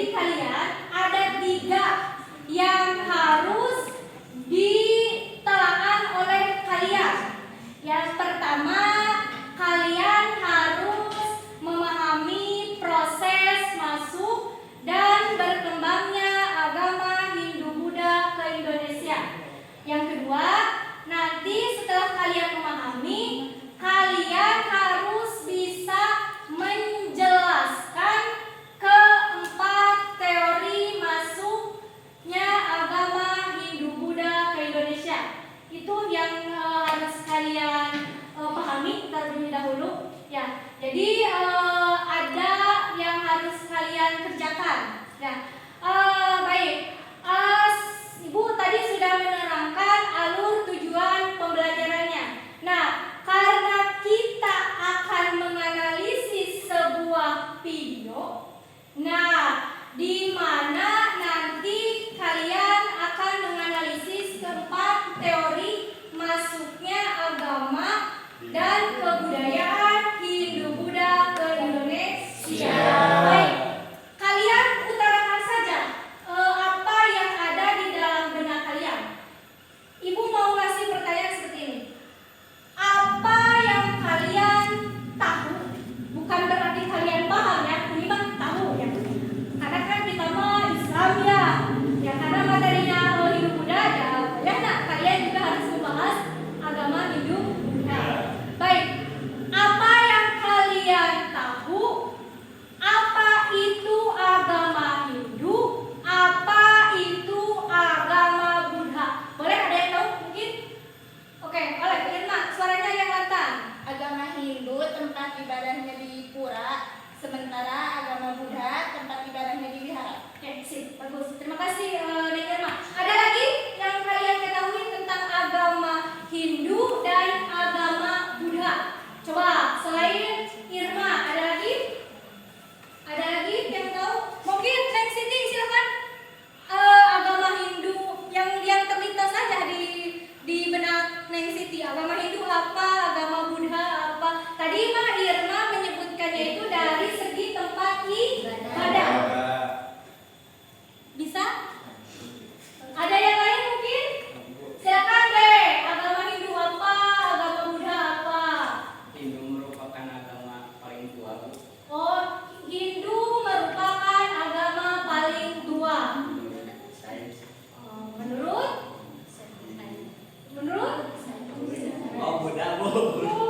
Jadi kalian ada 3 yang harus ditelaah oleh kalian. Yang pertama, kalian harus memahami proses masuk dan berkembangnya agama Hindu-Buddha ke Indonesia. Yang kedua, nanti setelah kalian memahami, kalian harus bisa menjelaskan keempat teori masuknya agama Hindu-Buddha ke Indonesia. Itu yang harus kalian pahami terlebih dahulu. Ya, jadi ada yang harus kalian kerjakan. Ya, baik. Ibu tadi sudah menerangkan alur tujuan pembelajarannya. Nah, karena kita akan menganalisis sebuah video, nah, di mana nanti kalian akan menganalisis keempat teori masuknya agama dan kebudayaan Hindu-Buddha ke Indonesia. Baik, kalian utarakan saja apa yang ada di dalam benak kalian. Ibu mau ngasih pertanyaan seperti ini. Apa yang kalian tahu? Bukan berarti kalian paham ya, ini mah tahu ya. Karena kan kita mah Islam ya. Ya karena materinya Hindu-Buddha ya. Ya nah, kalian juga harus membahas agama Hindu-Buddha. Baik. Apa yang kalian tahu? Apa itu agama Hindu? Apa itu agama Buddha? Boleh ada yang tahu mungkin? Oke, oleh Irma, suaranya yang lantang. Agama Hindu tempat ibadahnya di pura, sementara agama Buddha tempat ibadahnya di wihara. Oke, sip, bagus. Terima kasih Neng Irma. Ada lagi yang kalian ketahui tentang agama Hindu dan agama Buddha? Coba selain Irma, ada lagi? Ada lagi yang tahu? Mungkin Neng Siti silakan. Agama Hindu yang terlintas saja di benak Neng Siti. Agama Hindu apa? Agama Buddha apa? Tadi mah Irma menyebutkannya itu dari segi tempat ibadah. Bisa? Ada yang lain mungkin? Silakan deh. Agama Hindu apa? Agama Buddha apa? Hindu merupakan agama paling tua, Bu. Oh, Hindu merupakan agama paling tua. Menurut sains. Menurut? Oh, Buddha, Bu.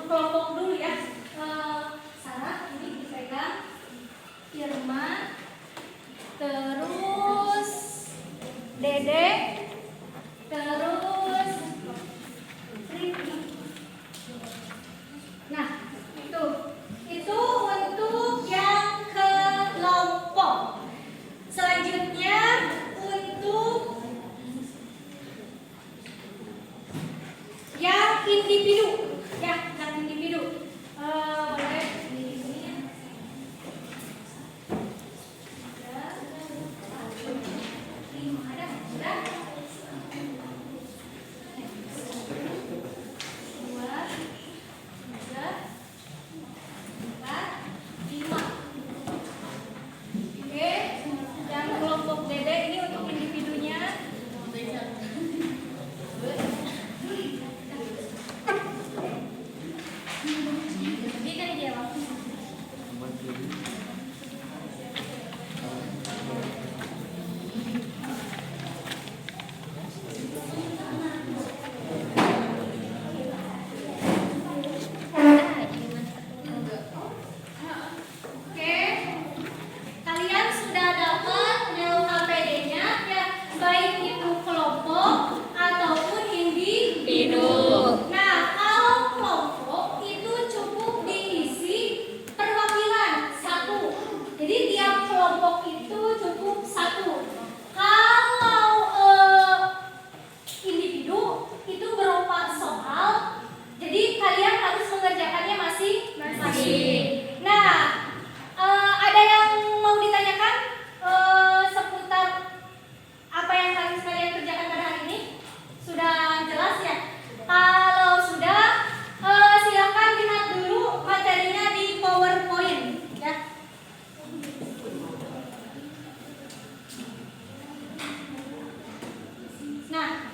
kelompok dulu ya. Sarah ini dipegang, Irma, terus Dede, terus Riti. Nah, itu untuk yang kelompok. Selanjutnya untuk yang individu, ya, yang individu. Boleh di sini ya. Lima ada, sudah. Dua, tiga, empat, lima. Oke, yang kelompok Dede ini untuk individunya. Jadi kan dia waktu. Oke, kalian sudah dapat LKPD-nya ya, baik itu kelompok ataupun individu. Nah, kalau kelompok itu cukup diisi perwakilan satu. Jadi tiap kelompok itu cukup satu. Kalau individu itu berupa soal, jadi kalian harus mengerjakannya masing-masing. Nah, ada yang mau ditanyakan seputar apa yang kalian kerjakan pada hari ini? Sudah jelas ya? Kalau sudah, silakan lihat dulu materinya di PowerPoint ya. Nah,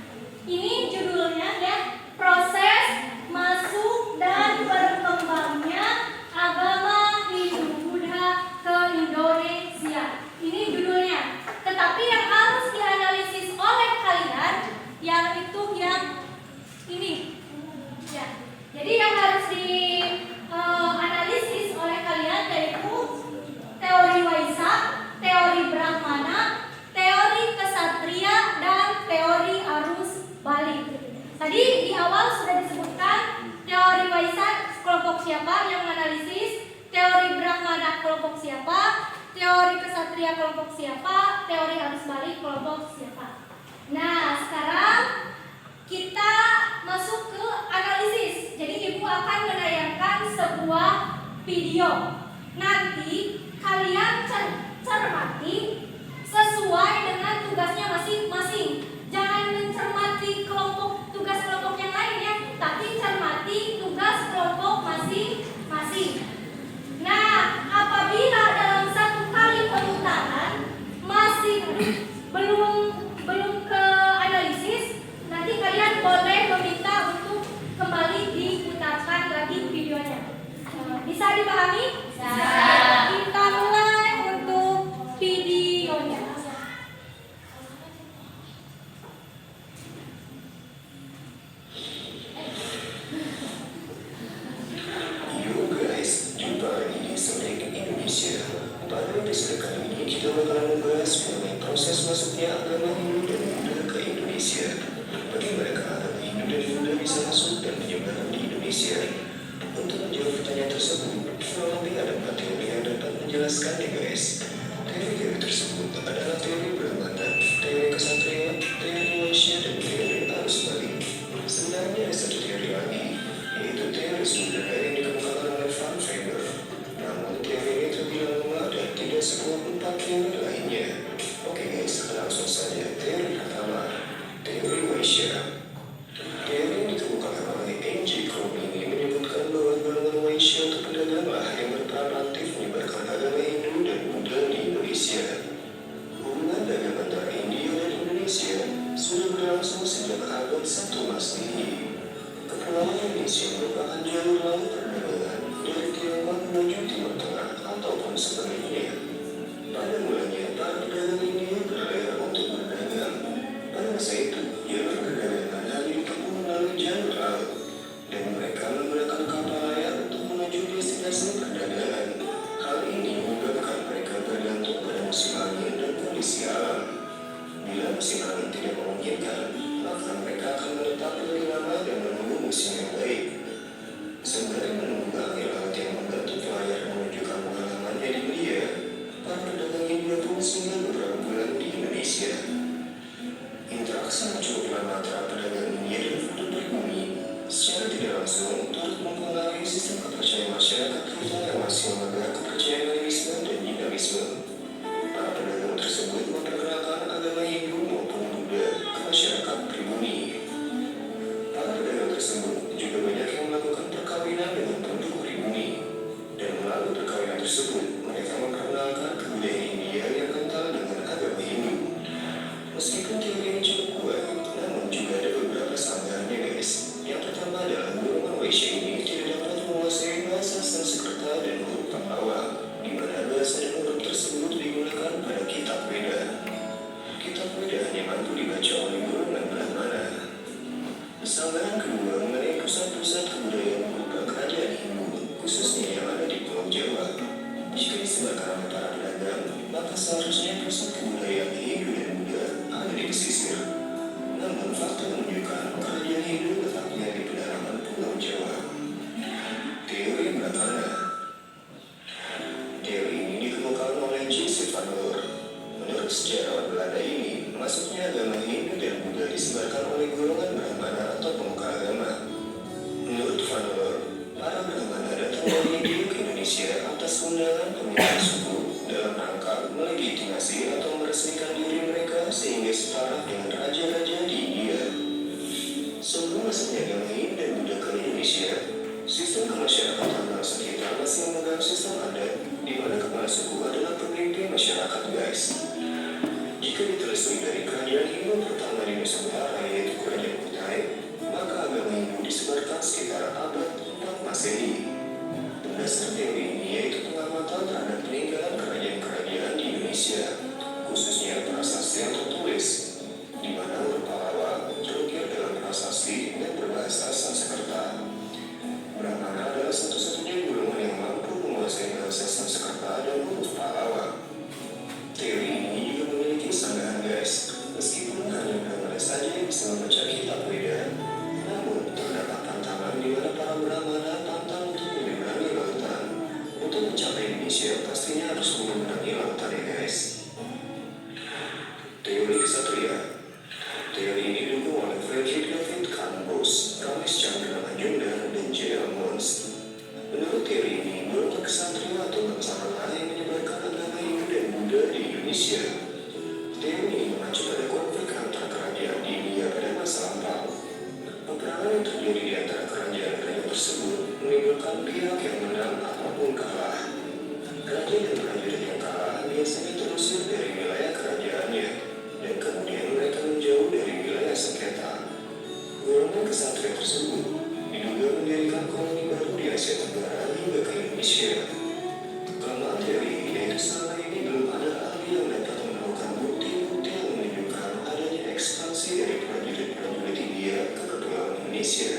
ini judulnya ya, proses masuk dan berkembangnya agama Hindu-Buddha ke Indonesia. Ini judulnya. Tetapi yang harus dianalisis oleh kalian yang ini. Ya. Jadi yang harus dianalisis oleh kalian yaitu teori Waisak, teori Brahmana, teori Kesatria, dan teori arus balik. Tadi di awal sudah disebutkan teori Waisak kelompok siapa yang menganalisis, teori Brahmana kelompok siapa, teori Kesatria kelompok siapa, teori arus balik kelompok siapa. Nah, sekarang kita masuk ke analisis. Jadi ibu akan menayangkan sebuah video. Nanti kalian cermati sesuai dengan tugasnya masing-masing. Jangan mencermati tugas kelompok yang lain ya, tapi cermati tugas kelompok masing-masing. Nah, apabila dalam satu kali pemutaran masih belum ke analisis, nanti kalian boleh meminta untuk kembali diputarkan lagi videonya. Bisa dipahami? Bisa. Kita mulai untuk videonya. Yo guys, jumpa lagi di Sonic Indonesia. Pada episode kali ini kita bakalan membahas mengenai proses masuknya agama Hindu dan Buddha ke Indonesia. Bagaimana agama Hindu dan Buddha bisa masuk dan menyebar di Indonesia? Untuk menjawab pertanyaan tersebut, kurang lebih ada 4 teori yang dapat menjelaskannya guys. Teori-teori tersebut adalah teori Brahmana, teori Kesatria, teori Waisya, dan teori arus balik. Sebenarnya ada satu teori lagi, yaitu teori sumber yang dikemukakan oleh Van Weber. Namun teori ini terbilang lemah dan tidak sekuat 4 teori lainnya. Oke guys, langsung saja teori pertama, teori Waisya. Teori yang dikemukakan oleh N.J. Crowley ini menyebutkan bahwa golongan Waisya atau pedagang lah yang berperan aktif menyebarkan agama Hindu dan Buddha di Indonesia. Hubungan dagang antara India dan Indonesia sudah berlangsung sejak abad 1 Masehi. Kepulauan Indonesia merupakan jalur laut perdagangan dari Tiongkok menuju Timur Tengah ataupun sebaliknya. Pada mulanya, para pedagang India berlayar untuk berdagang. Pada masa itu, jalur perdagangan hanya ditempuh melalui jalur laut, dan mereka menggunakan kapal berlangsung turut mempengaruhi sistem kepercayaan masyarakat kita yang masih memegang kepercayaan animisme dan dinamisme. Para pedagang tersebut memperkenalkan agama Hindu maupun Buddha ke masyarakat pribumi. Para pedagang tersebut juga banyak yang melakukan perkawinan dengan penduduk pribumi. Dan melalui perkawinan tersebut, mereka memperkenalkan kebudayaan India yang kental dengan agama Hindu. Meskipun teori ini cukup kuat, namun juga ada beberapa sanggahannya guys. Yang pertama adalah golongan Waisya ini tidak dapat menguasai bahasa Sanskerta dan huruf Pallawa, di mana bahasa dan huruf tersebut digunakan pada kitab Veda. Kitab Veda hanya mampu dibaca oleh golongan Brahmana. Sanggahan kedua mengenai pusat-pusat kebudayaan berupa kerajaan Hindu, khususnya yang ada di Pulau Jawa. Jika disebarkan oleh para pedagang, maka seharusnya pusat kebudayaan Hindu dan Buddha ada di pesisir. Namun fakta menunjukkan kerajaan Hindu letaknya di pedalaman Pulau Jawa. Teori Brahmana. Teori ini dikemukakan oleh Joseph van Leur. Menurut sejarawan Belanda ini, masuknya agama Hindu dan Buddha disebarkan oleh golongan Brahmana atau pemuka agama. Menurut van Leur, para Brahmana datang dari India ke Indonesia atas undangan pemimpin suku dalam rangka melegitimasi atau meresmikan diri mereka sehingga setara dengan raja-raja di India. Sebelum masuknya agama Hindu dan Buddha ke Indonesia, sistem kemasyarakatan bangsa kita masih memegang sistem adat di mana kepala suku adalah pemimpin masyarakat guys. Jika ditelusuri dari kerajaan Hindu pertama di Nusantara yaitu Kerajaan Kutai, maka agama Hindu disebarkan sekitar abad 4 Masehi. Berdasar teori ini yaitu pengamatan terhadap peninggalan kerajaan-kerajaan di Indonesia, khususnya prasasti yang tertulis, di mana huruf Pallawa terukir dalam prasasti dan berbahasa Sanskerta. Brahmana adalah satu-satunya golongan yang mampu menguasai bahasa Sanskerta dan huruf Pallawa. Teori ini juga memiliki sanggahan guys, meskipun hanya Brahmana saja yang bisa membaca kitab Veda, namun terdapat tantangan di mana para Brahmana tantang untuk menyeberangi lautan. Untuk mencapai Indonesia pastinya harus menyeberangi lautan ya guys. Teori Ksatria. Teori ini didukung oleh Frederick David Cambos, Ramesh Chandra Majumdar, dan J.L. Mons. Menurut teori ini, golongan ksatria atau bangsa rendah yang menyebarkan agama Hindu dan Buddha di Indonesia. Teori ini mengacu pada konflik antar kerajaan di India pada masa lampau. Peperangan yang terjadi di antara kerajaan-kerajaan tersebut menimbulkan pihak yang menang ataupun kalah. Raja dan prajurit yang kalah biasanya terusir dari wilayah kerajaannya, dan kemudian mereka menjauh dari wilayah sengketa. Golongan ksatria tersebut diduga mendirikan koloni baru di Asia Tenggara hingga ke Indonesia. Kelemahan teori ini yaitu selama ini belum ada ahli yang dapat menemukan bukti-bukti yang menunjukkan adanya ekspansi dari prajurit-prajurit India ke kepulauan Indonesia.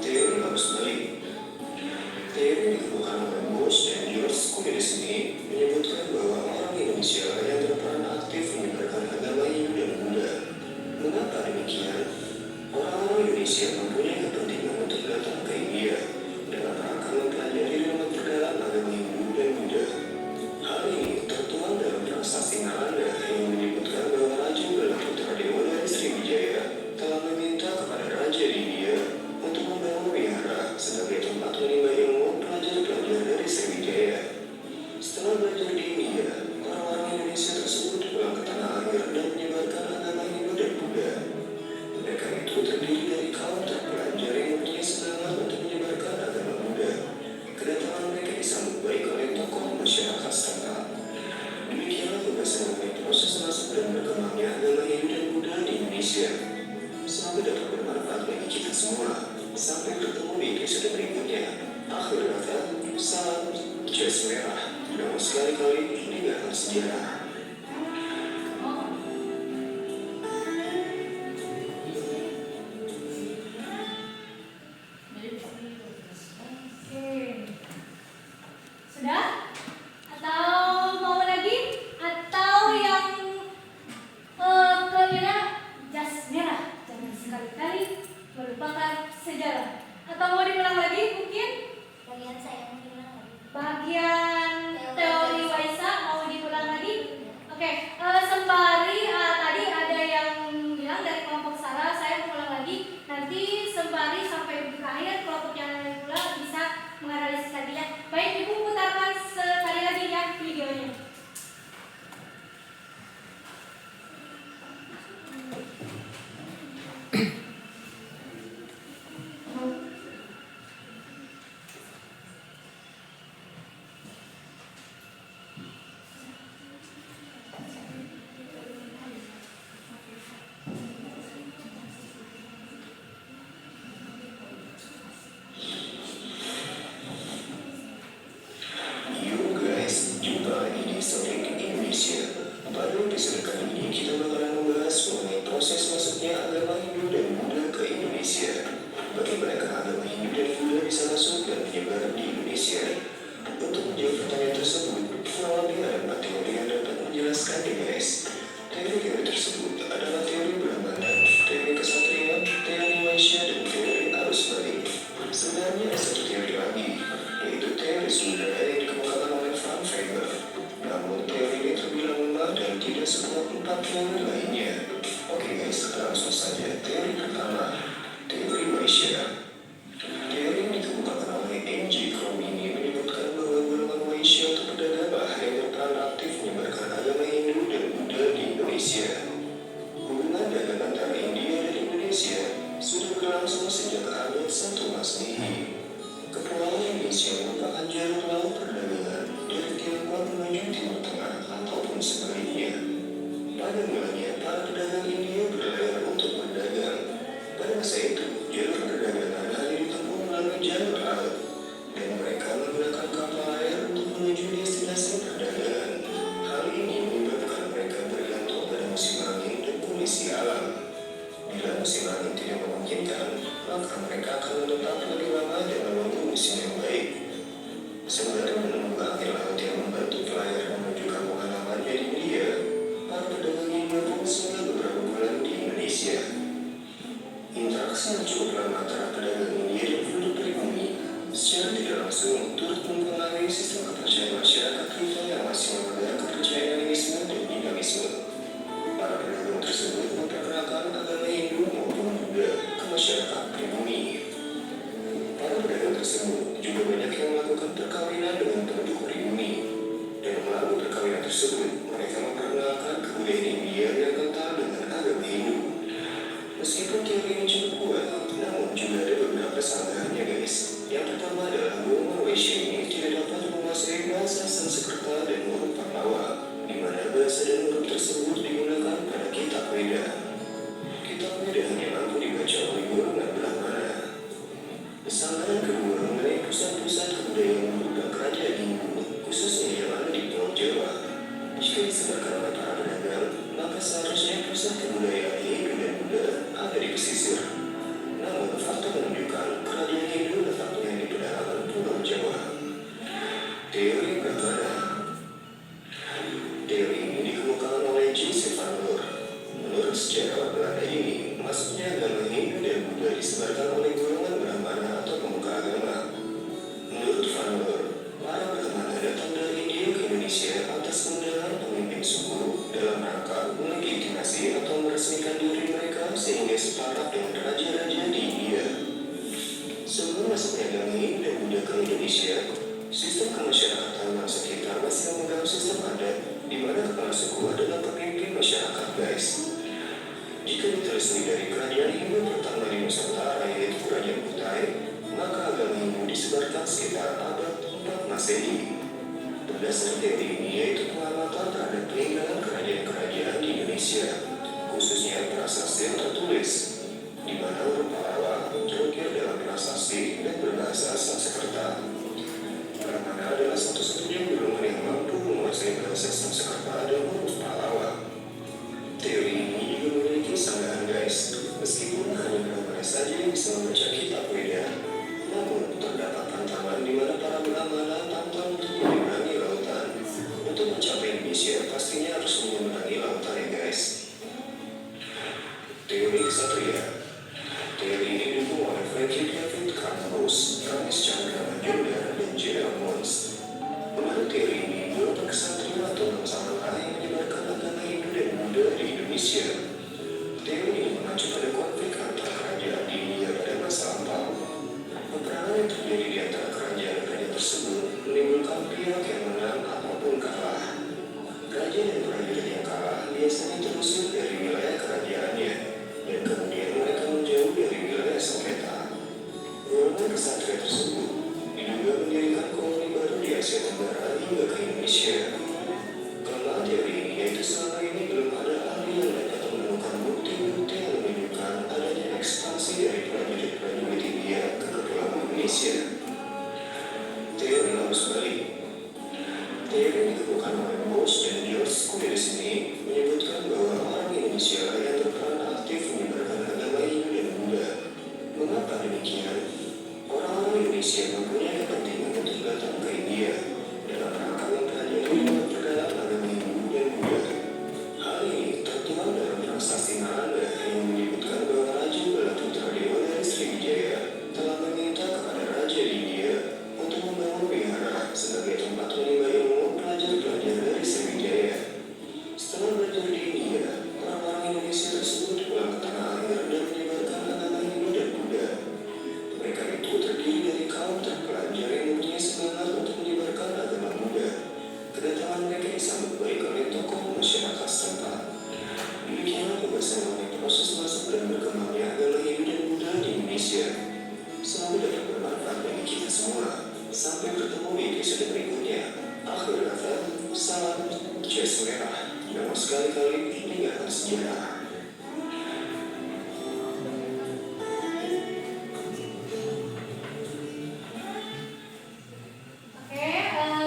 Teori arus balik. Teori yang dikemukakan oleh Bosch dan George Kulinis ini menyebutkan bahwa orang Indonesia yang berperan aktif menyebarkan agama Hindu dan Buddha. Mengapa demikian? Orang-orang Indonesia mempunyai kepentingan untuk datang ke India dalam rangka mempelajari dan memperdalam agama Hindu dan Buddha. Hal ini tertuang dalam prasasti Nalanda yang menyebutkan bahwa Raja Balaputradewa dari Sriwijaya telah meminta kepada Raja di India untuk membangun wihara sebagai tempat menimba ilmu pelajar-pelajar dari Sriwijaya. Setelah belajar di India, orang-orang Indonesia tersebut pulang ke tanah air dan menyebarkan agama Hindu dan Buddha. Mereka itu terdiri dari kaum terpelajar yang mempunyai semangat untuk menyebarkan agama Buddha. Kedatangan mereka disambut baik oleh tokoh masyarakat setempat. Demikianlah pembahasan mengenai proses masuk dan berkembangnya agama Hindu dan Buddha di Indonesia. Semoga dapat bermanfaat bagi kita semua. Sampai bertemu di episode berikutnya. Akhir kata, salam jas merah. Dan sekali-kali meninggalkan sejarah. Sudah? Atau mau lagi? Atau yang kelima jas merah? Jangan sekali-kali melupakan sejarah. Atau mau diulang lagi mungkin? Bagian saya mau diulang lagi. Bagian teori Waisa mau diulang lagi? Oke, sembari tadi ada yang bilang dari kelompok Sarah, saya mau ulang lagi. Nanti sembari sampai Indonesia? Untuk menjawab pertanyaan tersebut, kurang lebih ada 4 teori yang dapat menjelaskan nih guys. Teori-teori tersebut adalah teori Brahmana, teori kesatria, teori Vaishya, dan teori arus balik. Sebenarnya ada satu teori lagi, yaitu teori Sunda yang dikemukakan oleh Frank Weber. Namun teori ini terbilang lemah dan tidak sekuat 4 teori lainnya. Oke guys, langsung saja teori pertama, teori Vaishya. Teori yang dikemukakan oleh N.J. Cromini menyebutkan bahwa golongan Vaishya atau pedagang yang berperan aktif menyebarkan agama Hindu dan Buddha di Indonesia. Hubungan dagang antara India dan Indonesia sudah berlangsung sejak abad 1 Masehi. Kepulauan Indonesia merupakan jalur laut perdagangan dari Tiongkok menuju Timur Tengah ataupun sebaliknya. Pada mulanya, para pedagang India berlayar untuk berdagang. Pada masa itu, jalur perdagangan hanya ditempuh melalui jalur laut, dan mereka menggunakan kapal air untuk menuju destinasi perdagangan. Hal ini menyebabkan mereka bergantung pada musim angin dan kondisi alam. Bila musim angin tidak memungkinkan, maka mereka akan menetap lebih lama dan menunggu musim yang baik. Sembari menunggu angin laut yang membantu pelayar menuju kampung halamannya di India, para pedagang India pun singgah beberapa bulan di Indonesia. Interaksi yang cukup lama antara pedagang India dan penduduk pribumi secara tidak langsung turut mempengaruhi sistem kepercayaan masyarakat kita yang masih memegang kepercayaan animisme dan dinamisme. Para pedagang tersebut memperkenalkan agama Hindu maupun Buddha ke masyarakat pribumi. Para pedagang tersebut juga banyak yang melakukan perkawinan dengan penduduk pribumi, dan melalui perkawinan tersebut mereka memperkenalkan kebudayaan India yang kental dengan agama Hindu. Meskipun teori ini cukup kuat, namun juga ada beberapa kesalahannya guys. Yang pertama adalah golongan Vaishya ini tidak dapat menguasai bahasa Sanskerta dan huruf Pallawa, di mana bahasa dan huruf tersebut digunakan pada kitab Veda. Kitab Veda hanya mampu dibaca oleh golongan Brahmana. Kesalahan kedua mengenai pusat-pusat kebudayaan berupa kerajaan Hindu, khususnya yang ada di Pulau Jawa. Jika disebarkan oleh para pedagang, maka seharusnya pusat kebudayaan Hindu dan Buddha ada di pesisir. Namun, fakta menunjukkan kerajaan Hindu letaknya di pedalaman Pulau Jawa. Teori Brahmana. Teori ini dikemukakan oleh J. Stefan Lohr. Menurut sejarah Belanda ini, masuknya agama Hindu dan Buddha disebarkan oleh golongan Brahmana atau pemuka agama. Menurut Van Lohr, para Brahmana datang dari India ke Indonesia atas undangan pemimpin suku dalam rangka melegitimasi atau meresmikan diri mereka sehingga sepakat dengan raja-raja di India. Sebelum masuknya agama Hindu dan Buddha ke Indonesia, sistem kemasyarakatan bangsa kita masih memegang sistem adat, di mana kepala suku adalah pemimpin masyarakat guys. Jika ditelusuri dari kerajaan Hindu pertama di Nusantara yaitu Kerajaan Kutai, maka agama Hindu disebarkan sekitar abad 4 Masehi. Berdasar teori ini yaitu pengamatan terhadap peninggalan kerajaan-kerajaan di Indonesia, khususnya prasasti yang tertulis, di mana huruf Pallawa terukir dalam prasasti dan berbahasa Sanskerta. Brahmana adalah satu-satunya golongan yang mampu menguasai bahasa Sanskerta dan huruf Pallawa. Teori ini juga memiliki sanggahan guys, meskipun hanya Brahmana saja yang bisa membaca kitab Veda, namun terdapat tantangan di mana para Brahmana tantang untuk menyeberangi lautan. Untuk mencapai Indonesia pastinya harus menyeberangi lautan ya guys. Teori kesatria. Teori ini didukung oleh Franklin David Carnose, Ramesh Chandra Majumdar, dan J.L. Mons. Menurut teori ini, golongan kesatria atau bangsawan yang menyebarkan agama Hindu dan Buddha di Indonesia. Teori ini mengacu pada konflik antar kerajaan di India pada masa lampau. Peperangan yang terjadi di antara kerajaan-kerajaan tersebut menimbulkan pihak yang menang ataupun kalah. Raja dan prajurit yang kalah biasanya terusir dari wilayah kerajaannya, dan kemudian mereka menjauh dari wilayah sengketa. Golongan kesatria tersebut diduga mendirikan koloni baru di Asia Tenggara hingga ke Indonesia. Kelemahan teori ini yaitu selama ini belum ada ahli yang dapat menemukan bukti-bukti yang menunjukkan adanya ekspansi dari prajurit-prajurit India ke Kepulauan Indonesia. Teori arus balik. Teori yang dikemukakan oleh Bosch dan George Couderis ini menyebutkan bahwa orang Indonesia yang berperan aktif menyebarkan agama Hindu dan Buddha. Mengapa demikian? Orang-orang Indonesia mempunyai kepentingan untuk datang ke India dalam rangka mempelajari memperdalam agama Hindu dan Buddha. Hal ini tertuang dalam prasasti Nalanda yang menyebutkan bahwa Raja Balaputra Dewa dari Sriwijaya telah meminta kepada Raja India untuk membangun wihara sebagai tempat menimba ilmu pelajar-pelajar dari Sriwijaya. Setelah belajar di India, orang-orang Indonesia tersebut pulang ke tanah air dan menyebarkan agama Hindu dan Buddha. Mereka itu terdiri dari kaum terpelajar yang mempunyai semangat untuk menyebarkan agama Buddha. Kedatangan mereka disambut baik oleh tokoh masyarakat setempat. Demikianlah pembahasan mengenai proses masuk dan berkembangnya agama Hindu dan Buddha di Indonesia. Semoga dapat bermanfaat bagi kita semua. Sampai bertemu di episode berikutnya. Akhir kata, salam Jazz Merah. Jangan sekali-kali meninggalkan sejarah.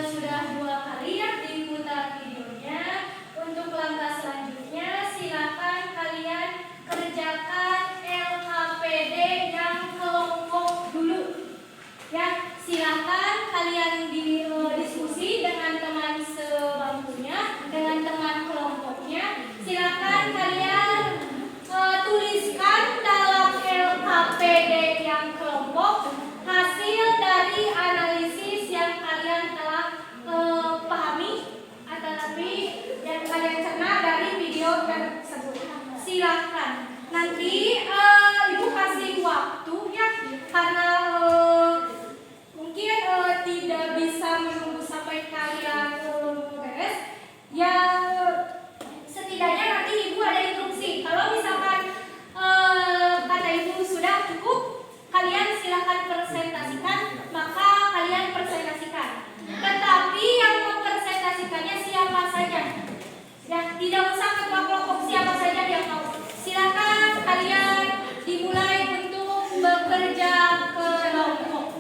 Sudah 2 kali ya diputar videonya. Untuk langkah selanjutnya silakan kalian kerjakan LKPD yang kelompok dulu. Ya, silakan kalian diskusi dengan teman sebangkunya, dengan teman kelompoknya. Silakan kalian tuliskan dalam LKPD yang kelompok hasil dari analisis yang kalian telah pahami atau yang kalian cerna dari video tersebut. Silakan. Nanti Ibu kasih waktu ya, karena mungkin tidak bisa menunggu sampai kalian beres. Ya, setidaknya nanti Ibu ada instruksi. Kalau misalkan kata Ibu sudah cukup, kalian silakan presentasikan, maka kalian presentasikan. Tetapi yang mempresentasikannya siapa saja? Ya, tidak usah ketua kelompok, siapa saja yang mau. Silakan kalian dimulai untuk bekerja kelompok.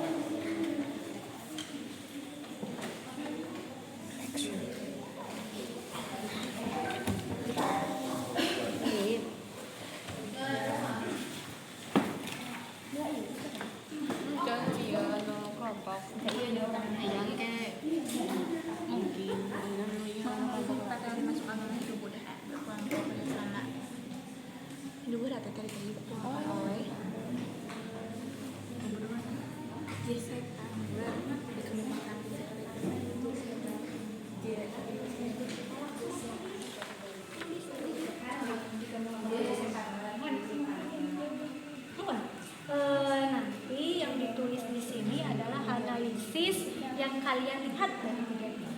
Nanti yang ditulis di sini adalah analisis yang kalian lihat dari video ini.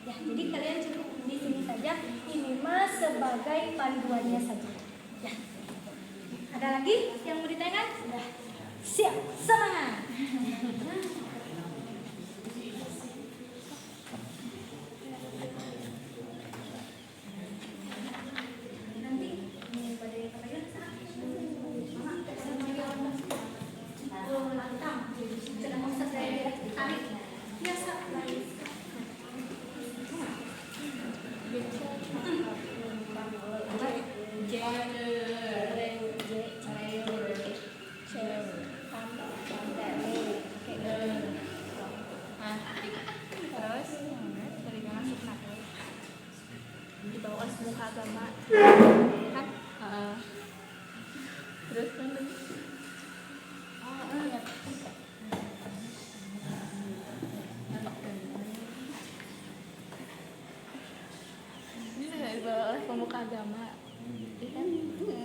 Ya, jadi kalian cukup di sini saja. Ini mah sebagai panduannya saja. Ya. Ada lagi yang mau ditanyakan? Sudah. Siap, semangat. Agama kan terus ini dari pemuka agama kan ini kan individu.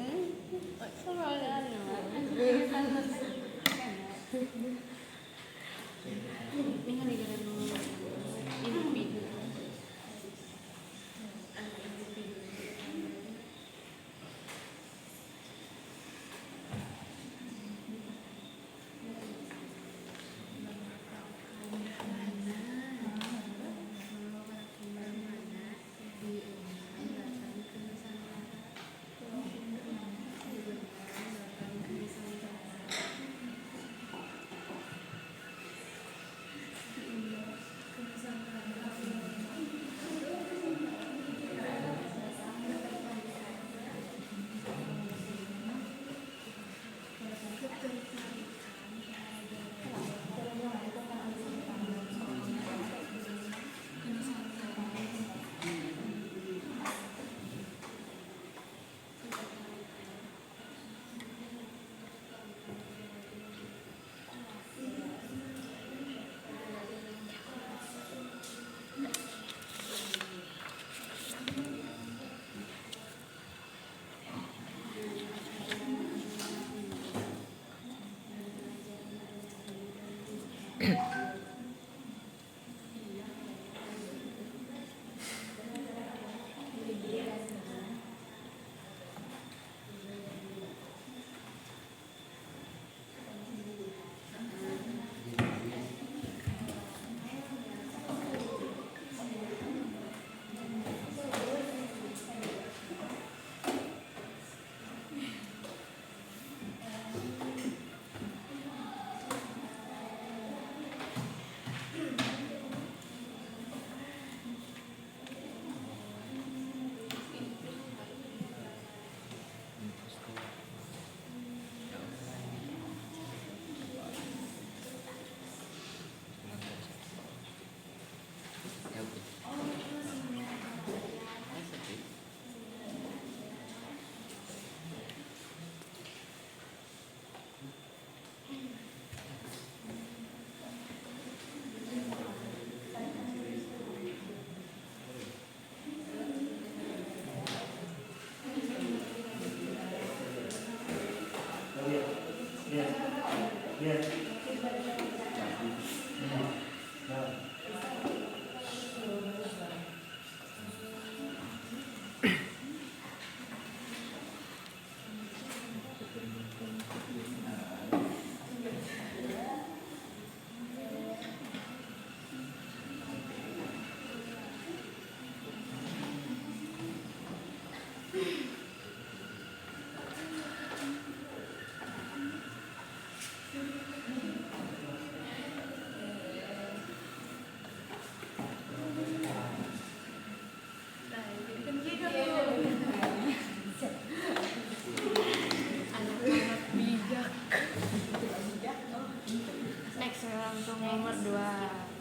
Next langsung nomor 2.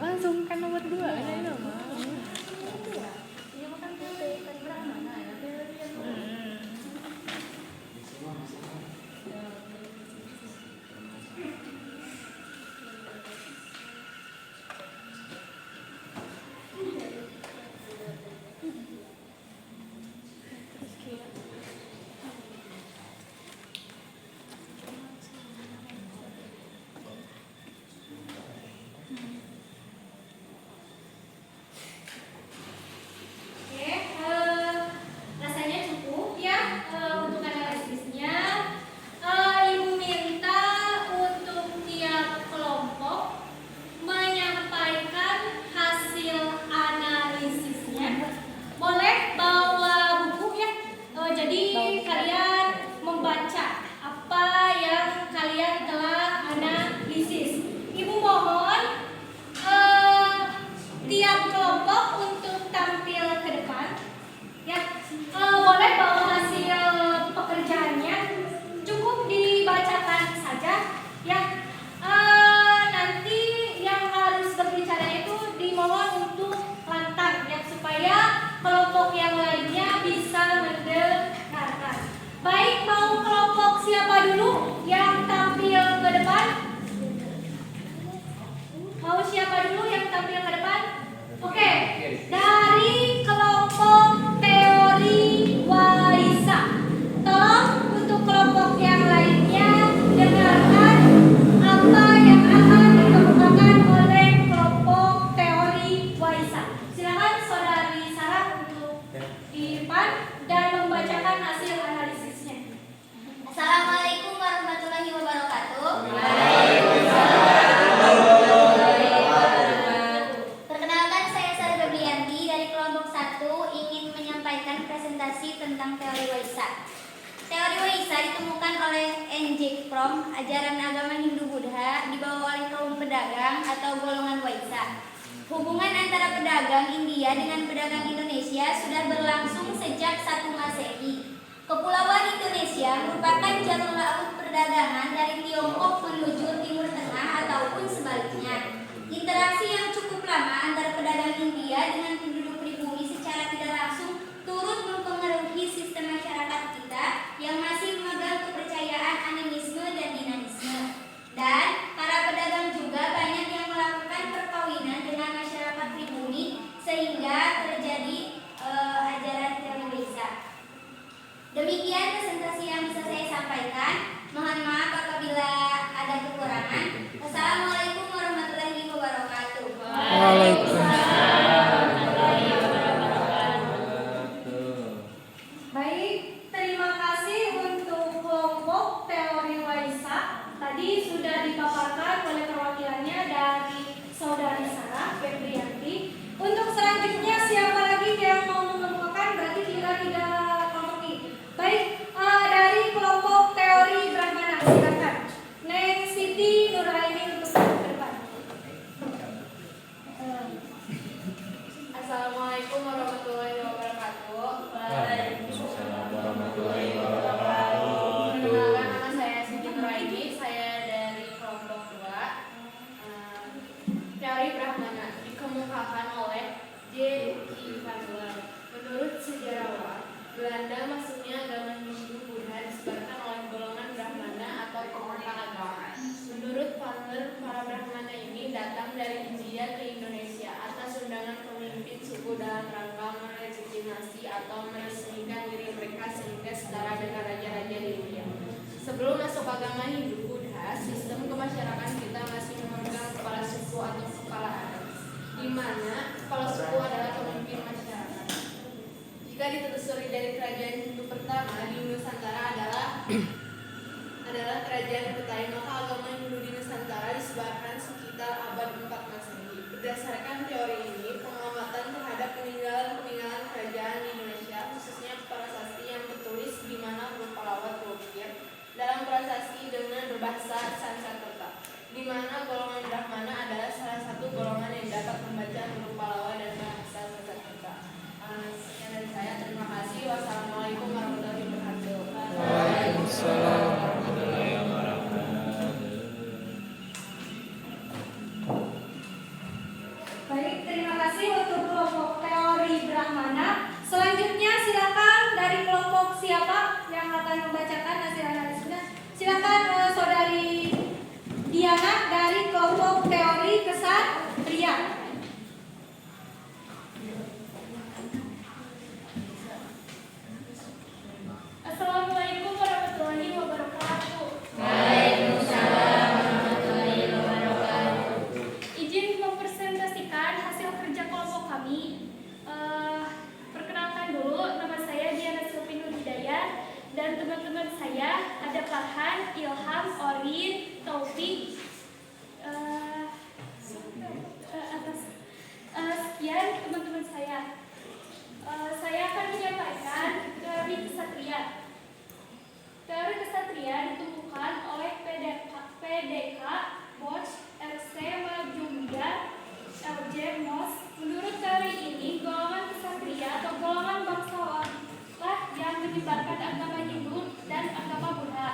Langsung kan nomor 2 ini nama. ajaran agama Hindu-Buddha dibawa oleh kaum pedagang atau golongan Waisa. Hubungan antara pedagang India dengan pedagang Indonesia sudah berlangsung sejak 1 Masehi. Kepulauan Indonesia merupakan jalur laut perdagangan dari Tiongkok menuju Timur Tengah ataupun sebaliknya. Interaksi yang cukup lama antara pedagang India dengan penduduk pribumi secara tidak langsung turut mempengaruhi sistem masyarakat kita yang masih memegang kepercayaan animisme dan dinamisme. Dan para pedagang juga banyak yang melakukan perkawinan dengan masyarakat pribumi sehingga terjadi ajaran teori Waisa. Demikian presentasi yang bisa saya sampaikan. Mohon maaf apabila ada kekurangan. Wassalamualaikum warahmatullahi wabarakatuh. Baik, terima kasih untuk kelompok teori Waisa. Tadi sudah dipaparkan oleh perwakilannya dari Saudari Sarah Febrianti. Untuk selanjutnya siapa lagi yang mau mengemukakan? Berarti tinggal 3 kelompok ini. Baik, dari kelompok teori Brahmana silakan. Neng Siti Nuraini untuk ke depan. Assalamualaikum warahmatullahi wabarakatuh. Perkenalkan, nama saya Siti Nuraini. Saya dari kelompok 2. Teori Brahmana dikemukakan oleh J. I. Van Leeuwen. Menurut sejarawan Belanda, masuknya agama Hindu Buddha disebarkan oleh golongan Brahmana atau pemuka agama. Menurut Van Leeuwen, para Brahmana ini datang dari India ke Indonesia atas undangan pemimpin suku dalam rangka melegitimasi atau meresmikan diri mereka sehingga setara dengan raja-raja di India. Sebelum masuk agama Hindu Buddha, sistem kemasyarakatan kita masih memegang kepala suku atau kepala adat, di mana kepala suku adalah pemimpin masyarakat. Jika ditelusuri dari kerajaan Hindu pertama di Nusantara adalah kerajaan Kutai, maka agama Hindu di Nusantara disebarkan sekitar abad 4 Masehi. Berdasarkan teori ini, pengamatan terhadap peninggalan kerajaan di Indonesia, khususnya prasasti yang tertulis di mana berupa lawat ukir dalam prasasti dengan berbahasa Sanskerta, di mana golongan Brahmana adalah salah satu golongan yang dapat membaca huruf Pallawa dan bahasa Sanskerta. Sekian dari saya, terima kasih. Wassalamualaikum warahmatullahi wabarakatuh. Waalaikumsalam. Baik, terima kasih untuk kelompok teori Brahmana. Selanjutnya silakan dari kelompok siapa yang akan membacakan hasil analisisnya? Silakan Saudari Diana dari kelompok teori Kesatria. Assalamualaikum warahmatullahi wabarakatuh. Waalaikumsalam warahmatullahi wabarakatuh. Izin mempresentasikan hasil kerja kelompok kami. Perkenalkan dulu, nama saya Diana Sylvie Nur Hidayat dan teman-teman saya ada Farhan, Ilham, Orin, Taufik. Sekian teman-teman saya. Saya akan menyampaikan teori kesatria. Teori kesatria ditemukan oleh PDK, Bosch, RC, Majumdar, LJ, Moss. Menurut teori ini, golongan kesatria atau golongan bangsawan lah yang menyebarkan agama Hindu dan agama Buddha.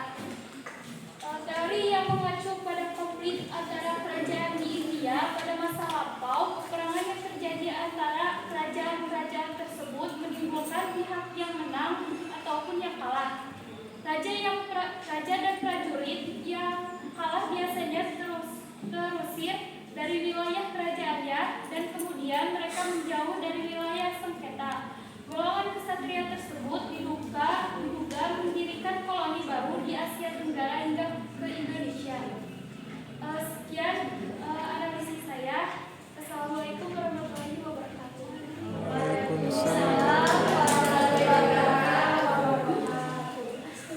Teori yang mengacu pada konflik antara kerajaan di India pada masa lampau, peperangan yang terjadi antara kerajaan-kerajaan tersebut menimbulkan pihak yang menang ataupun yang kalah. Raja dan prajurit yang kalah biasanya terusir dari wilayah kerajaannya dan kemudian mereka menjauh dari wilayah sengketa. Golongan kesatria tersebut diduga mendirikan koloni baru di Asia Tenggara hingga ke Indonesia. Sekian analisis saya. Assalamualaikum warahmatullahi wabarakatuh. Waalaikumsalam.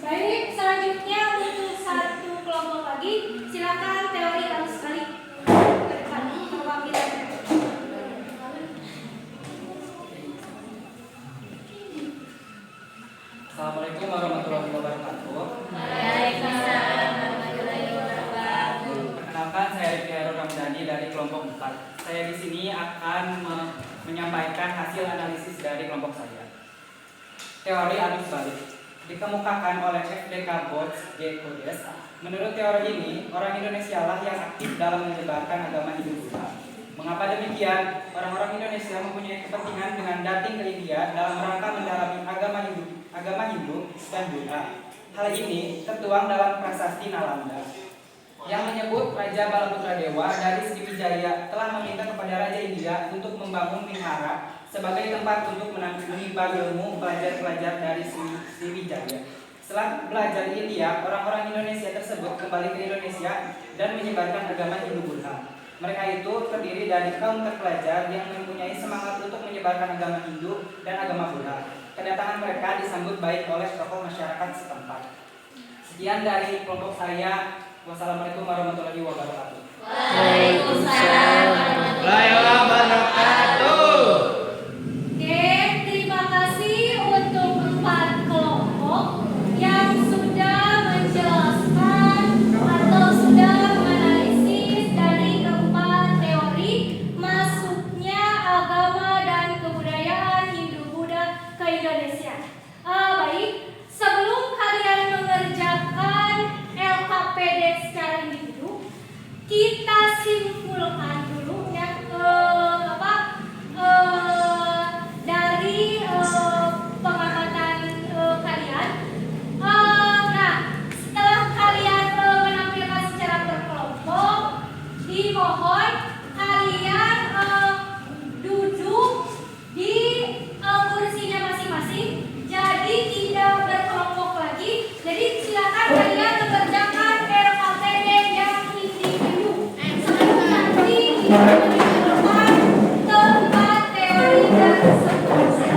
Baik, selanjutnya untuk satu kelompok lagi, silakan teori arus balik ke depan perwakilannya. Assalamualaikum warahmatullahi wabarakatuh. Waalaikumsalam warahmatullahi wabarakatuh. Perkenalkan, saya Rifki Hairul Ramdhani dari kelompok 4. Saya di sini akan menyampaikan hasil analisis dari kelompok saya. Teori arus balik. dikemukakan oleh FDK Bots J. Kodes. Menurut teori ini, orang Indonesia lah yang aktif dalam menyebarkan agama Hindu Buddha. Mengapa demikian? Orang-orang Indonesia mempunyai kepentingan dengan dating ke India dalam rangka mendalami agama Hindu dan Buddha. Hal ini tertuang dalam prasasti Nalanda yang menyebut Raja Balaputradewa dari Sriwijaya telah meminta kepada Raja India untuk membangun wihara sebagai tempat untuk menimba ilmu pelajar-pelajar dari Sriwijaya. Setelah belajar di India, orang-orang Indonesia tersebut kembali ke Indonesia dan menyebarkan agama Hindu Buddha. Mereka itu terdiri dari kaum terpelajar yang mempunyai semangat untuk menyebarkan agama Hindu dan agama Buddha. Kedatangan mereka disambut baik oleh tokoh masyarakat setempat. Sekian dari kelompok saya. Wassalamualaikum warahmatullahi wabarakatuh. Waalaikumsalam warahmatullahi wabarakatuh. Oke, terima kasih untuk 4 kelompok yang sudah menjelaskan atau sudah menganalisis dari keempat teori masuknya agama dan kebudayaan Hindu-Buddha ke Indonesia. Baik, sebelum kalian mengerjakan LKPD secara individu, kita simpulkan dulu ya dari pengamatan kalian. Nah, setelah kalian menampilkan secara berkelompok, dimohon kalian duduk di kursinya masing-masing. Jadi tidak berkelompok lagi. Jadi silakan kalian mengerjakan LKPD yang individu. Sebelum nanti kita menunjukkan tempat teori dan seterusnya.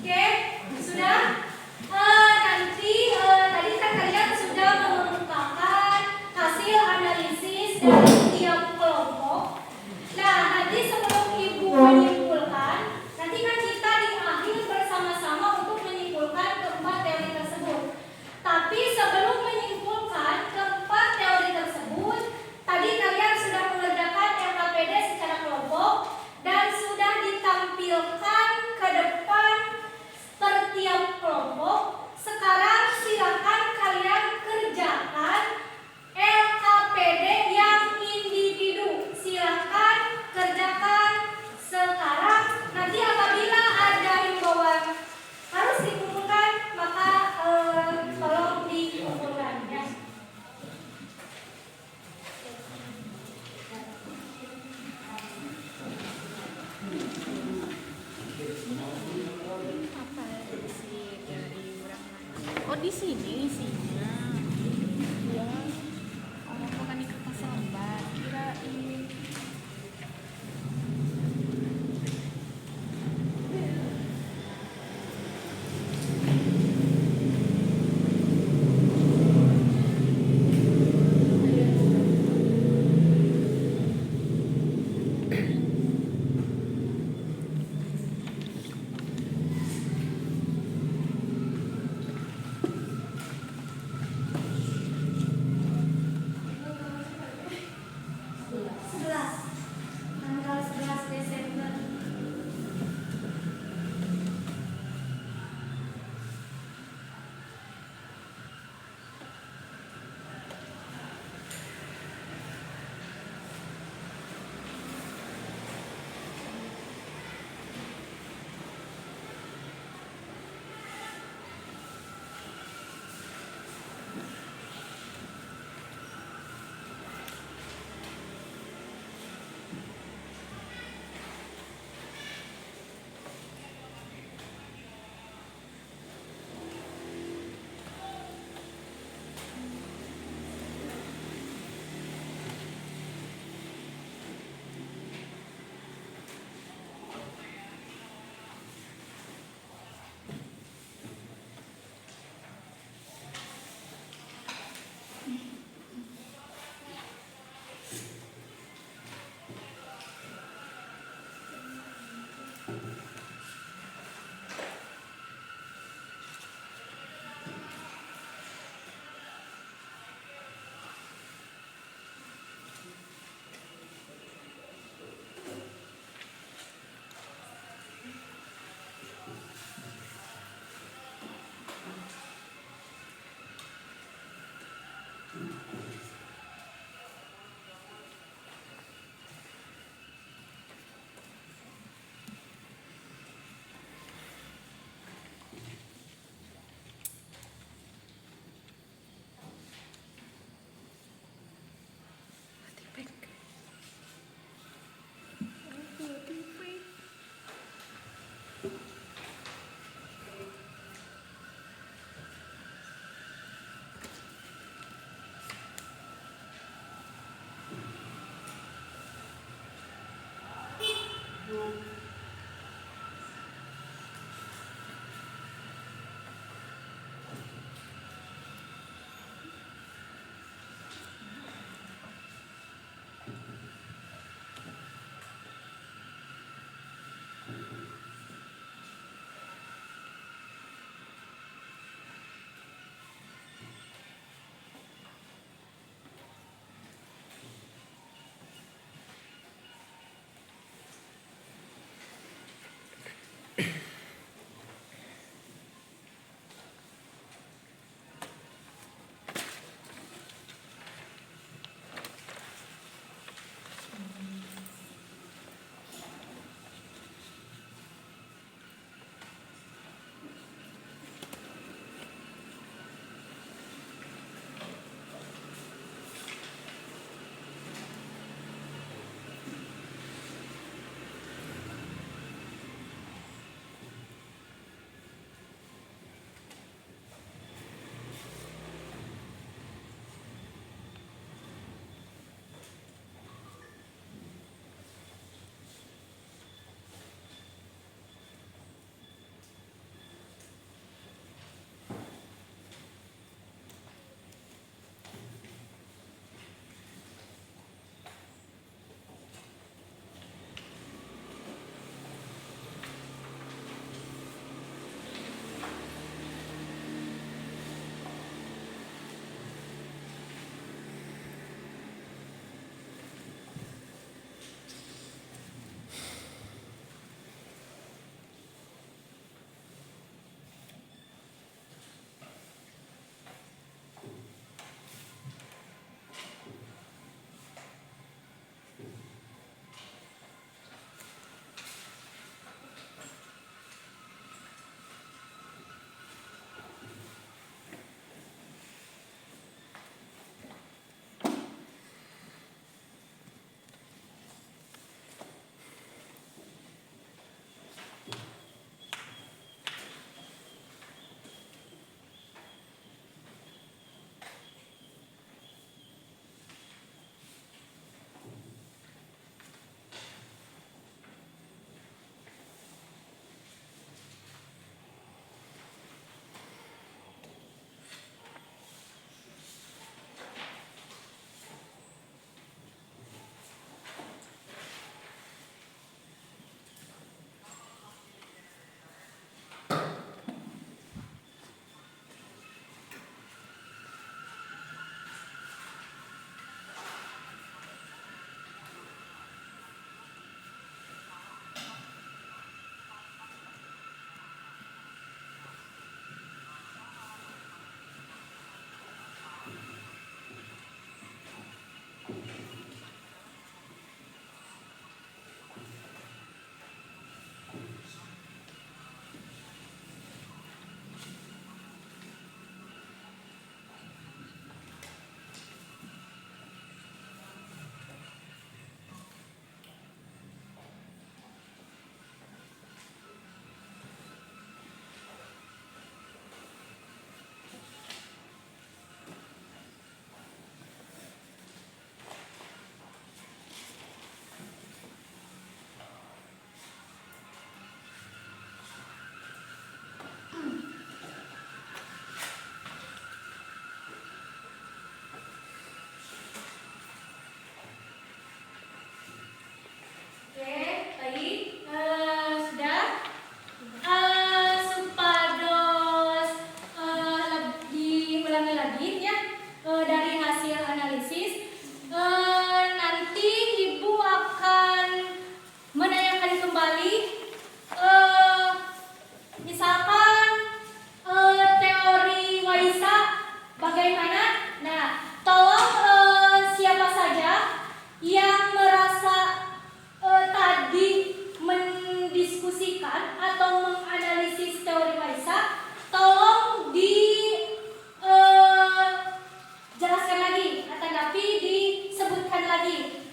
Oke, sudah. Nanti tadi kan kalian sudah mengemukakan hasil analisis dari tiap kelompok. Nah, nanti sebelum ibu menyimpulkan, nanti kan kita di akhir bersama-sama untuk menyimpulkan keempat teori tersebut. Tapi sebelum menyimpulkan keempat teori tersebut, tadi kalian sudah mengerjakan LKPD secara kelompok dan sudah ditampilkan ke depan per tiap kelompok. Sekarang silakan kalian kerjakan LKPD yang individu. Silakan kerjakan sekarang. Nanti apabila ada himbauan harus dikumpulkan, maka tolong dikumpulkan ya. Oh, di sini isinya. Ya. Oh, bukan di kertas lembar. Kirain.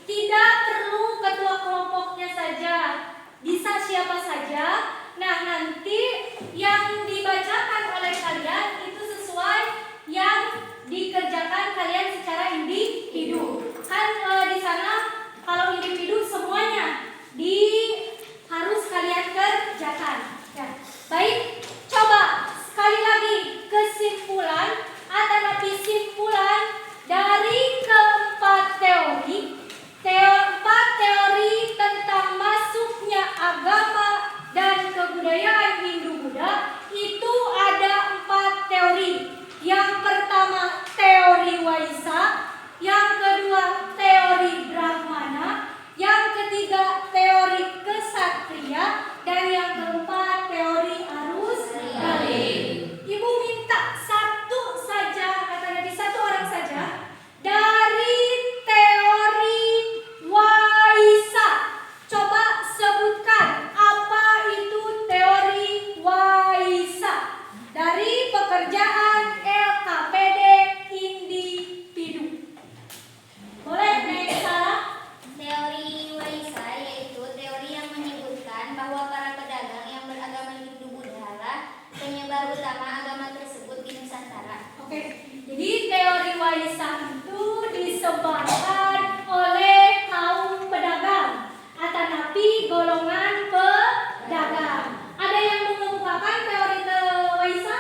Tidak perlu ketua kelompoknya saja, siapa saja. Nah, nanti yang dibacakan oleh kalian itu sesuai yang dikerjakan kalian secara individu. Kan di sana kalau individu semuanya harus kalian kerjakan. Ya. Baik, coba sekali lagi kesimpulan atau simpulan dari keempat teori. Empat teori tentang masuknya agama dan kebudayaan Hindu-Buddha itu ada 4 teori. Yang pertama teori Waisa, yang kedua teori Brahmana, yang ketiga teori Kesatria, dan yang keempat teori arus balik. Ibu minta satu saja, atau nanti satu orang saja dari teori Waisa. Coba sebutkan apa itu teori Waisa dari pekerjaan LKPD individu. Boleh, Nek Sarah? Teori Waisa yaitu teori yang menyebutkan bahwa para pedagang yang beragama Hindu-Buddha penyebar utama agama tersebut di Nusantara. Oke, jadi teori Waisa itu disebarkan oleh kaum pedagang atau napi golongan pedagang. Ada yang mengemukakan teori Waisa?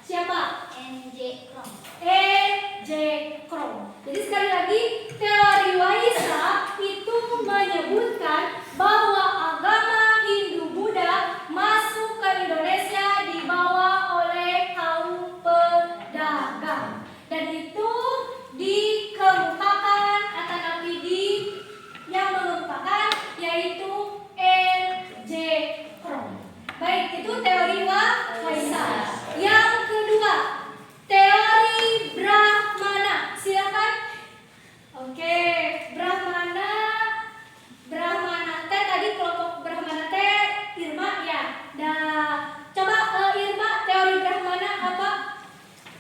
Siapa? NJ Krom. E.J. Krom. Jadi sekali lagi, teori Waisa itu menyebutkan bahwa agama Hindu-Buddha masuk ke Indonesia dibawa oleh kaum pedagang. Dan itu dikemukakan atau nabi yang mengemukakan yaitu N.J. Krom. Baik, itu teori Waisa. Yang kedua, teori Brahmana. Silakan. Oke, Brahmana teh tadi kelompok Brahmana teh Irma ya. Coba Irma, teori Brahmana apa?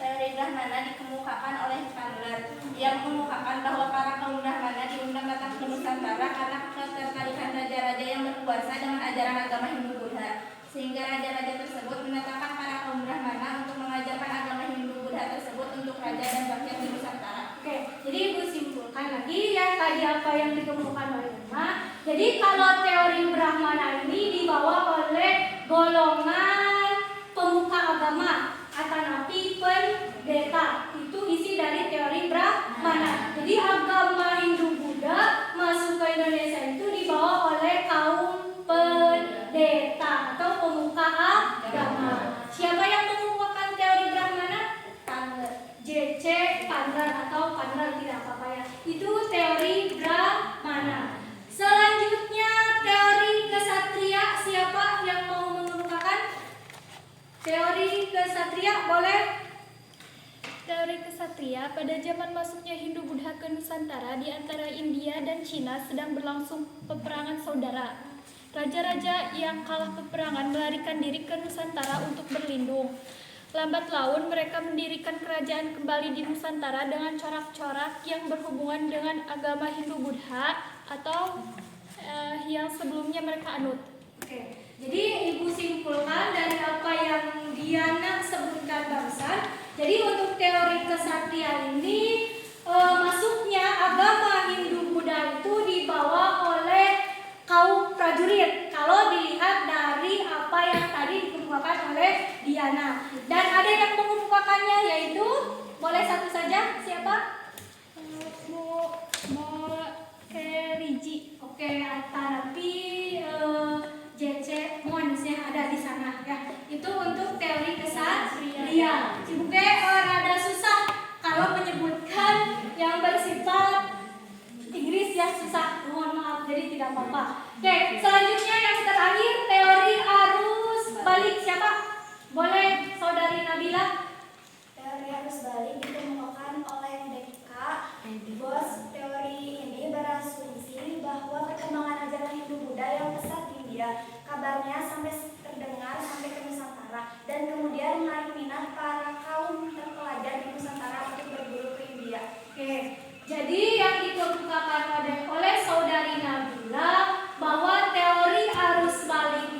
Teori Brahmana dikemukakan oleh Chandler yang mengemukakan bahwa para kaum Brahmana diundang datang ke Nusantara karena ketertarikan raja-raja yang berkuasa dengan ajaran agama Hindu-Buddha, sehingga raja-raja tersebut menetapkan para kaum Brahmana untuk mengajarkan agama Hindu-Buddha tersebut untuk raja dan rakyat di Nusantara. Oke, jadi ibu simpulkan lagi ya tadi apa yang dikemukakan oleh Irma. Jadi kalau teori Brahmana ini dibawa oleh golongan pemuka agama atau napi pendeta. Itu isi dari teori Brahmana. Jadi agama Hindu-Buddha masuk ke Indonesia itu dibawa oleh kaum pendeta atau pemuka agama. Siapa yang mengemukakan teori Brahmana? J.C. Pandral atau Pandral, tidak apa-apa ya. Itu teori Brahmana. Selanjutnya teori Kesatria. Siapa yang mau mengemukakan teori Kesatria? Boleh? Teori kesatria, pada zaman masuknya Hindu-Buddha ke Nusantara di antara India dan Cina sedang berlangsung peperangan saudara. Raja-raja yang kalah peperangan melarikan diri ke Nusantara untuk berlindung. Lambat laun mereka mendirikan kerajaan kembali di Nusantara dengan corak-corak yang berhubungan dengan agama Hindu-Buddha atau yang sebelumnya mereka anut. Oke, jadi ibu simpulkan dari apa yang Diana sebutkan barusan. Jadi untuk teori kesatria ini masuknya agama Hindu-Buddha itu dibawa oleh kaum prajurit. Kalau dilihat dari apa yang tadi dikemukakan oleh Diana. Dan ada yang mengemukakannya yaitu, boleh satu saja, siapa? Keriji. Oke, tapi JC Mohanisnya ada di sana ya. Itu untuk teori kesatria. Cibuke rada susah kalau menyebutkan yang bersifat Inggris ya, susah. Mohon maaf, jadi tidak apa-apa. Oke, selanjutnya yang terakhir teori arus balik. Siapa? Boleh saudari Nabila? Teori arus balik ditemukan oleh Deka. Bos teori ini berasumsi bahwa perkembangan ajaran Hindu-Buddha yang pesat di India, kabarnya sampai terdengar sampai ke Nusantara dan kemudian menarik minat para kaum terpelajar di Nusantara untuk berburu ke India. Oke, jadi yang dikemukakan oleh saudari Nabila bahwa teori arus balik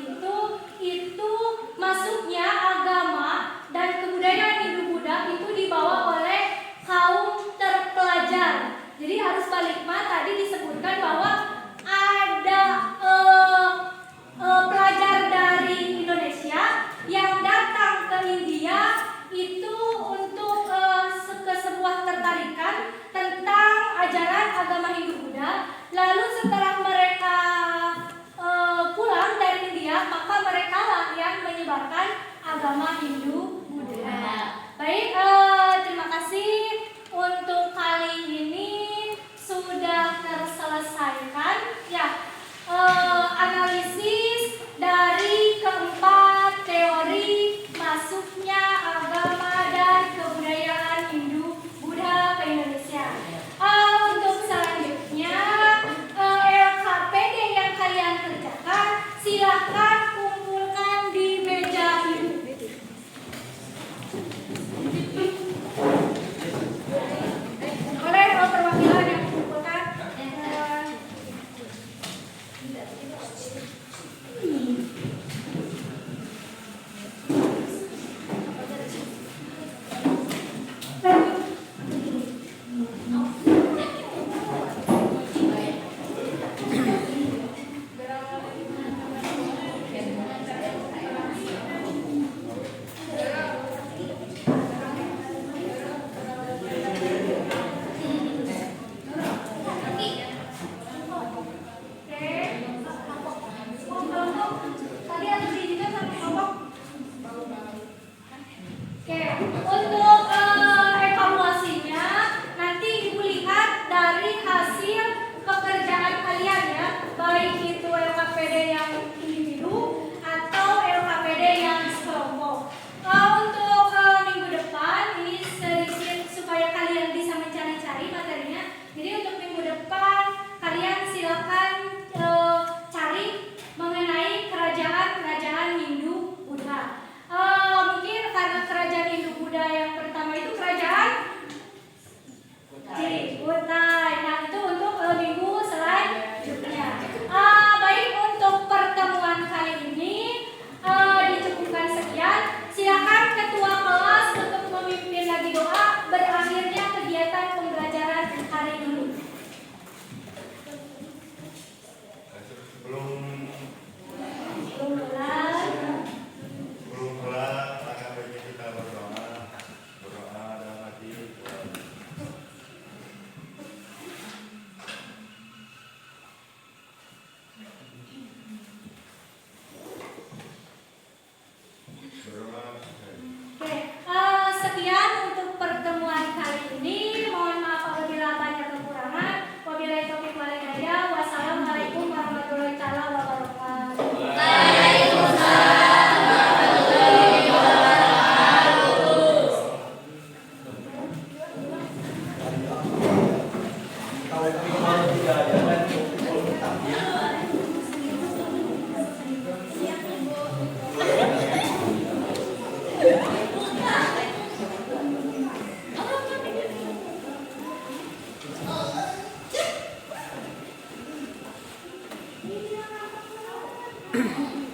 agama Hindu Buddha. Baik, terima kasih untuk kali ini sudah terselesaikan ya analisis dari keempat teori masuknya agama dan kebudayaan Hindu Buddha ke Indonesia. Untuk selanjutnya LKPD yang kalian kerjakan silahkan kumpulkan di meja ini. Oleh perwakilan yang kumpulkan. Tadi harus diizinkan sama kelompok. Oke, untuk evaluasinya nanti Ibu lihat dari hasil pekerjaan kalian ya, baik itu LKPD yang individu atau LKPD yang sekelompok. Untuk minggu depan ini sedikit supaya kalian bisa mencari-cari materinya. Jadi untuk minggu depan kalian silakan cari mengenai kerajaan-kerajaan Hindu Buddha. Mungkin karena kerajaan Hindu Buddha yang pertama itu kerajaan Kutai. Nah itu untuk minggu selanjutnya. Baik, untuk pertemuan kali ini dicukupkan sekian. Silakan ketua kelas untuk memimpin lagi doa berakhirnya kegiatan pembelajaran hari ini. Sebelum kelar, akan bagi kita berdoa dalam hati. Oke, sekian untuk pertemuan kali ini. Mohon maaf apabila banyak kekurangan. Wabillahi taufiq wal hidayah. Wassalamualaikum warahmatullahi wabarakatuh. Thank you.